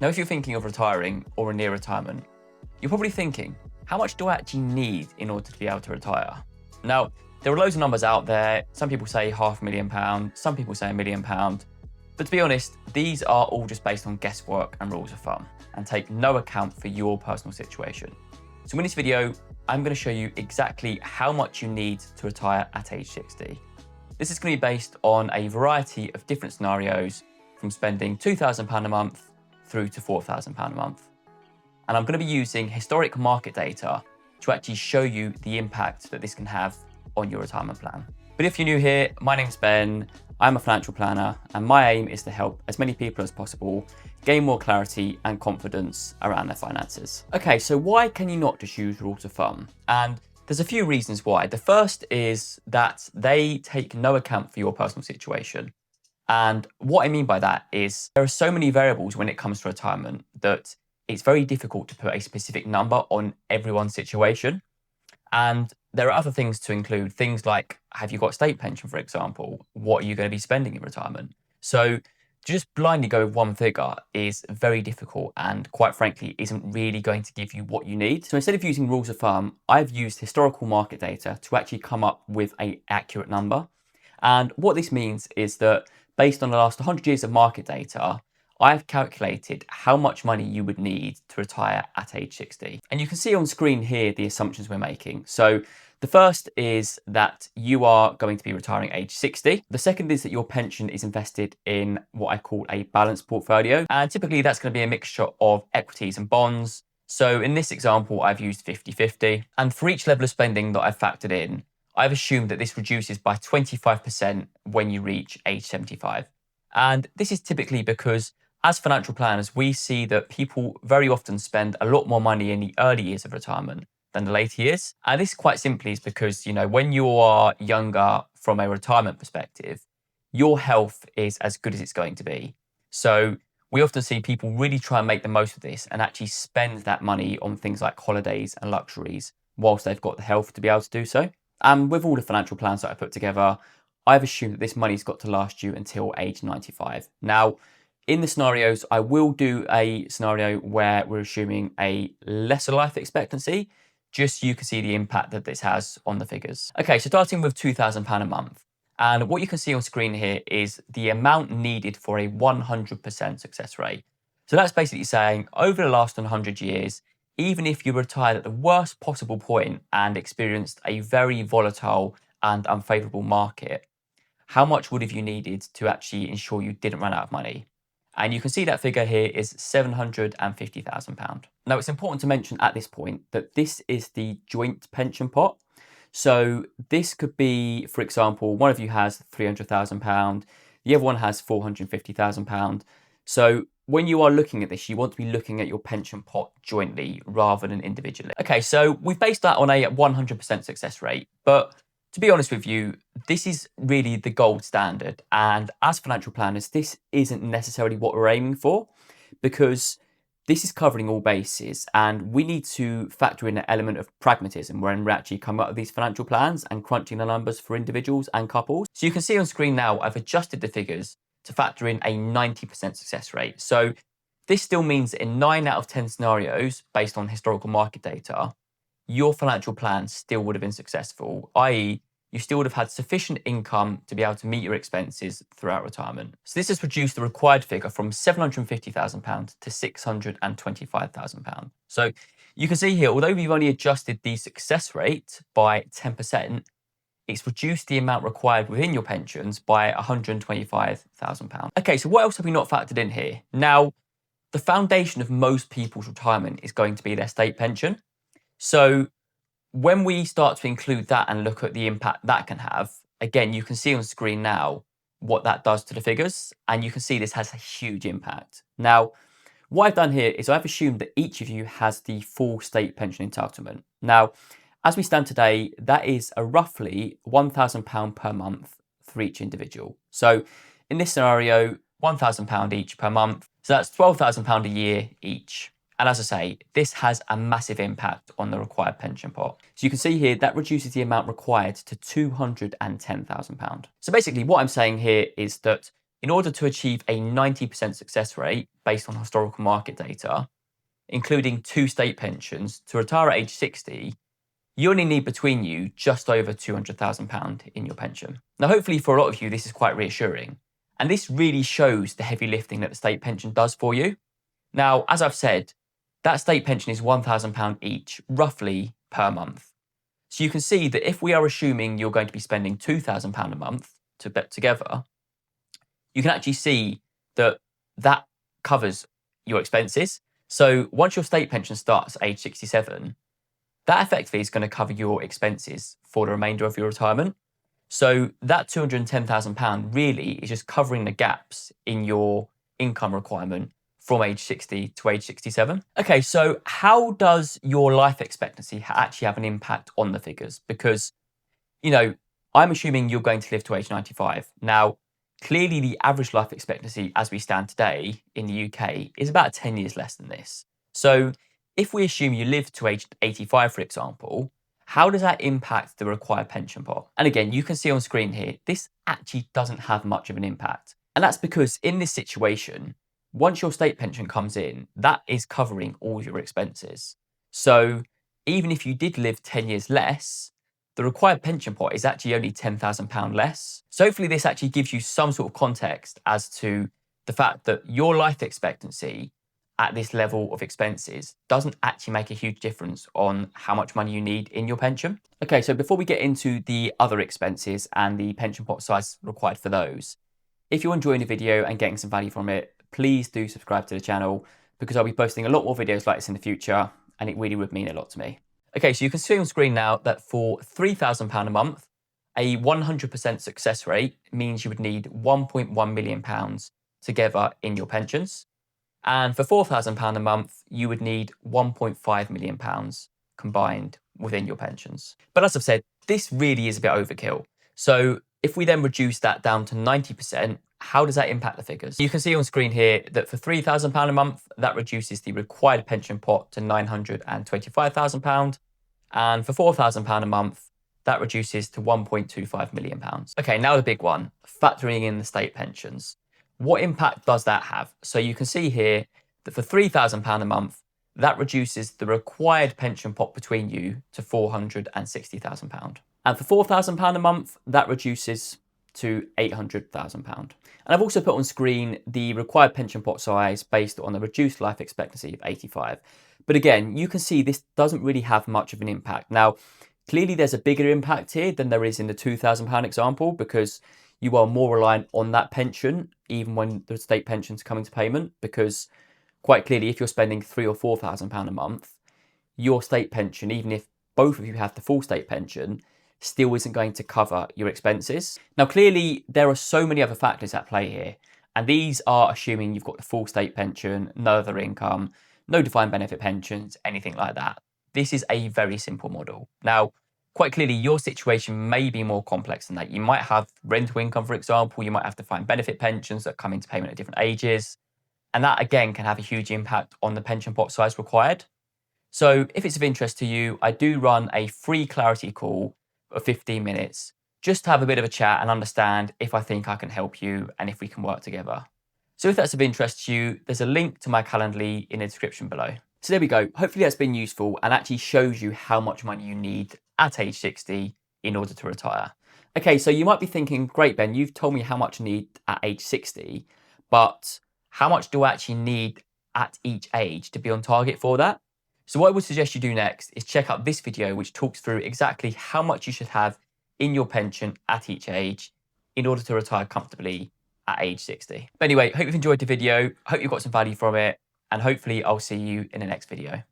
Now, if you're thinking of retiring or near retirement, you're probably thinking, how much do I actually need in order to be able to retire? Now, there are loads of numbers out there. Some people say £500,000, some people say £1 million. But to be honest, these are all just based on guesswork and rules of thumb and take no account for your personal situation. So in this video, I'm going to show you exactly how much you need to retire at age 60. This is going to be based on a variety of different scenarios, from spending £2,000 a month through to £4,000 a month. And I'm going to be using historic market data to actually show you the impact that this can have on your retirement plan. But if you're new here, my name's Ben, I'm a financial planner, and my aim is to help as many people as possible gain more clarity and confidence around their finances. Okay, so why can you not just use rules of thumb? And there's a few reasons why. The first is that they take no account for your personal situation. And what I mean by that is there are so many variables when it comes to retirement that it's very difficult to put a specific number on everyone's situation. And there are other things to include, things like, have you got state pension, for example? What are you going to be spending in retirement? So to just blindly go with one figure is very difficult and, quite frankly, isn't really going to give you what you need. So instead of using rules of thumb, I've used historical market data to actually come up with an accurate number. And what this means is that based on the last 100 years of market data, I've calculated how much money you would need to retire at age 60. And you can see on screen here the assumptions we're making. So the first is that you are going to be retiring at age 60. The second is that your pension is invested in what I call a balanced portfolio. And typically that's going to be a mixture of equities and bonds. So in this example, I've used 50-50. And for each level of spending that I've factored in, I've assumed that this reduces by 25% when you reach age 75. And this is typically because as financial planners, we see that people very often spend a lot more money in the early years of retirement than the later years. And this quite simply is because, when you are younger from a retirement perspective, your health is as good as it's going to be. So we often see people really try and make the most of this and actually spend that money on things like holidays and luxuries whilst they've got the health to be able to do so. And with all the financial plans that I put together, I've assumed that this money's got to last you until age 95. Now, in the scenarios, I will do a scenario where we're assuming a lesser life expectancy, just so you can see the impact that this has on the figures. Okay, so starting with £2,000 a month. And what you can see on screen here is the amount needed for a 100% success rate. So that's basically saying over the last 100 years, even if you retired at the worst possible point and experienced a very volatile and unfavorable market, how much would have you needed to actually ensure you didn't run out of money? And you can see that figure here is £750,000. Now, it's important to mention at this point that this is the joint pension pot. So this could be, for example, one of you has £300,000, the other one has £450,000. So when you are looking at this, you want to be looking at your pension pot jointly rather than individually. Okay, so we've based that on a 100% success rate, but to be honest with you, this is really the gold standard. And as financial planners, this isn't necessarily what we're aiming for, because this is covering all bases and we need to factor in an element of pragmatism when we actually come up with these financial plans and crunching the numbers for individuals and couples. So you can see on screen now, I've adjusted the figures to factor in a 90% success rate. So this still means that in 9 out of 10 scenarios, based on historical market data, your financial plan still would have been successful, i.e. you still would have had sufficient income to be able to meet your expenses throughout retirement. So this has reduced the required figure from £750,000 to £625,000. So you can see here, although we've only adjusted the success rate by 10%, it's reduced the amount required within your pensions by £125,000. Okay, so what else have we not factored in here? Now, the foundation of most people's retirement is going to be their state pension. So when we start to include that and look at the impact that can have, again, you can see on screen now what that does to the figures, and you can see this has a huge impact. Now, what I've done here is I've assumed that each of you has the full state pension entitlement. Now, as we stand today, that is a roughly £1,000 per month for each individual. So in this scenario, £1,000 each per month. So that's £12,000 a year each. And as I say, this has a massive impact on the required pension pot. So you can see here that reduces the amount required to £210,000. So basically what I'm saying here is that in order to achieve a 90% success rate based on historical market data, including 2 state pensions, to retire at age 60, you only need between you just over £200,000 in your pension. Now, hopefully for a lot of you, this is quite reassuring. And this really shows the heavy lifting that the state pension does for you. Now, as I've said, that state pension is £1,000 each, roughly per month. So you can see that if we are assuming you're going to be spending £2,000 a month to bet together, you can actually see that that covers your expenses. So once your state pension starts at age 67, that effectively is going to cover your expenses for the remainder of your retirement. So that £210,000 really is just covering the gaps in your income requirement from age 60 to age 67. Okay, so how does your life expectancy actually have an impact on the figures? Because, I'm assuming you're going to live to age 95. Now, clearly the average life expectancy as we stand today in the UK is about 10 years less than this. So if we assume you live to age 85, for example, how does that impact the required pension pot? And again, you can see on screen here, this actually doesn't have much of an impact. And that's because in this situation, once your state pension comes in, that is covering all your expenses. So even if you did live 10 years less, the required pension pot is actually only £10,000 less. So hopefully this actually gives you some sort of context as to the fact that your life expectancy at this level of expenses doesn't actually make a huge difference on how much money you need in your pension. Okay, so before we get into the other expenses and the pension pot size required for those, if you're enjoying the video and getting some value from it, please do subscribe to the channel because I'll be posting a lot more videos like this in the future and it really would mean a lot to me. Okay, so you can see on screen now that for £3,000 a month, a 100% success rate means you would need £1.1 million together in your pensions. And for £4,000 a month, you would need £1.5 million combined within your pensions. But as I've said, this really is a bit overkill. So if we then reduce that down to 90%, how does that impact the figures? You can see on screen here that for £3,000 a month, that reduces the required pension pot to £925,000. And for £4,000 a month, that reduces to £1.25 million. Okay, now the big one, factoring in the state pensions. What impact does that have? So you can see here that for £3,000 a month, that reduces the required pension pot between you to £460,000. And for £4,000 a month, that reduces to £800,000. And I've also put on screen the required pension pot size based on the reduced life expectancy of 85. But again, you can see this doesn't really have much of an impact. Now, clearly there's a bigger impact here than there is in the £2,000 example because you are more reliant on that pension even when the state pensions come into payment, because quite clearly if you're spending £3,000 or £4,000 a month, your state pension, even if both of you have the full state pension, still isn't going to cover your expenses. Now, clearly there are so many other factors at play here, and these are assuming you've got the full state pension, no other income, no defined benefit pensions, anything like that. This is a very simple model. Now, quite clearly your situation may be more complex than that. You might have rental income, for example, you might have defined benefit pensions that come into payment at different ages. And that again can have a huge impact on the pension pot size required. So if it's of interest to you, I do run a free clarity call of 15 minutes just to have a bit of a chat and understand if I think I can help you and if we can work together. So if that's of interest to you, there's a link to my Calendly in the description below. So there we go. Hopefully that's been useful and actually shows you how much money you need at age 60 in order to retire. Okay, so you might be thinking, great, Ben, you've told me how much I need at age 60, but how much do I actually need at each age to be on target for that? So what I would suggest you do next is check out this video, which talks through exactly how much you should have in your pension at each age in order to retire comfortably at age 60. But anyway, hope you've enjoyed the video. Hope you got some value from it. And hopefully I'll see you in the next video.